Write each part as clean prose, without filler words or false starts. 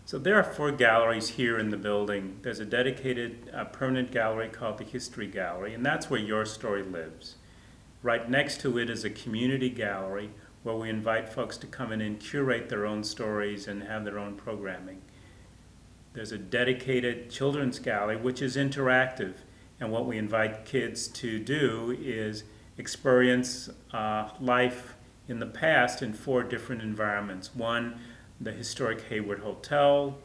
So there are 4 galleries here in the building. There's a dedicated permanent gallery called the History Gallery, and that's where your story lives. Right next to it is a community gallery where we invite folks to come in and curate their own stories and have their own programming. There's a dedicated children's gallery, which is interactive, and what we invite kids to do is experience life in the past in 4 different environments. One, the historic Hayward Hotel,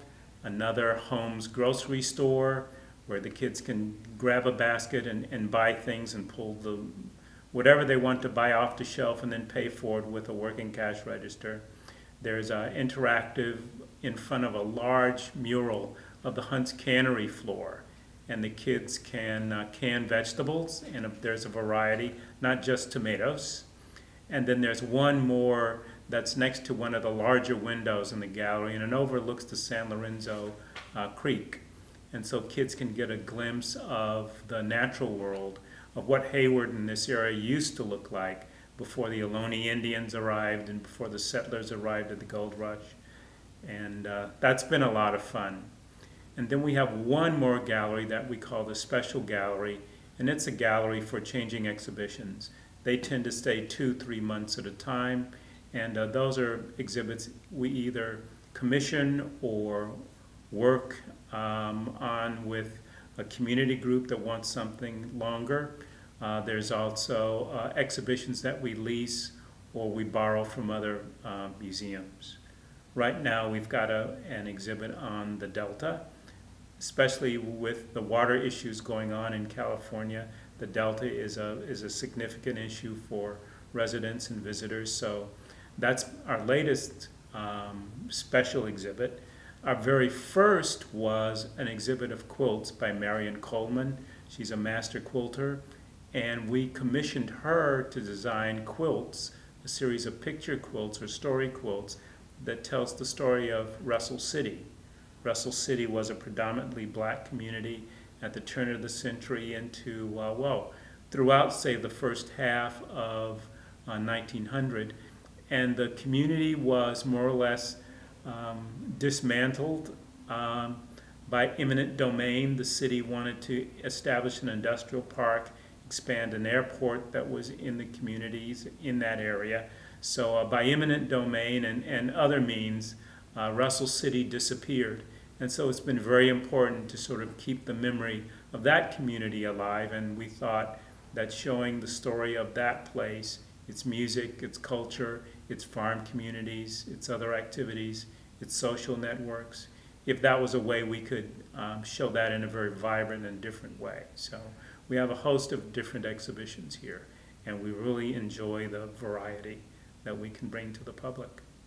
another Holmes grocery store where the kids can grab a basket and buy things and pull whatever they want to buy off the shelf and then pay for it with a working cash register. There's interactive in front of a large mural of the Hunt's Cannery floor, and the kids can can vegetables, and there's a variety, not just tomatoes. And then there's one more that's next to one of the larger windows in the gallery, and it overlooks the San Lorenzo Creek. And so kids can get a glimpse of the natural world, of what Hayward in this area used to look like before the Ohlone Indians arrived and before the settlers arrived at the gold rush. And that's been a lot of fun. And then we have one more gallery that we call the Special Gallery, and it's a gallery for changing exhibitions. They tend to stay 2-3 months at a time, and those are exhibits we either commission or work on with a community group that wants something longer. There's also exhibitions that we lease or we borrow from other museums. Right now we've got an exhibit on the Delta, especially with the water issues going on in California. The Delta is a significant issue for residents and visitors, so that's our latest special exhibit. Our very first was an exhibit of quilts by Marion Coleman. She's a master quilter, and we commissioned her to design quilts, a series of picture quilts or story quilts that tells the story of Russell City. Russell City was a predominantly black community at the turn of the century into, well, throughout, say, the first half of 1900. And the community was more or less dismantled by eminent domain. The city wanted to establish an industrial park, expand an airport that was in the communities in that area. So by eminent domain and other means, Russell City disappeared. And so it's been very important to sort of keep the memory of that community alive, and we thought that showing the story of that place, its music, its culture, its farm communities, its other activities, its social networks, if that was a way we could show that in a very vibrant and different way. So we have a host of different exhibitions here, and we really enjoy the variety that we can bring to the public.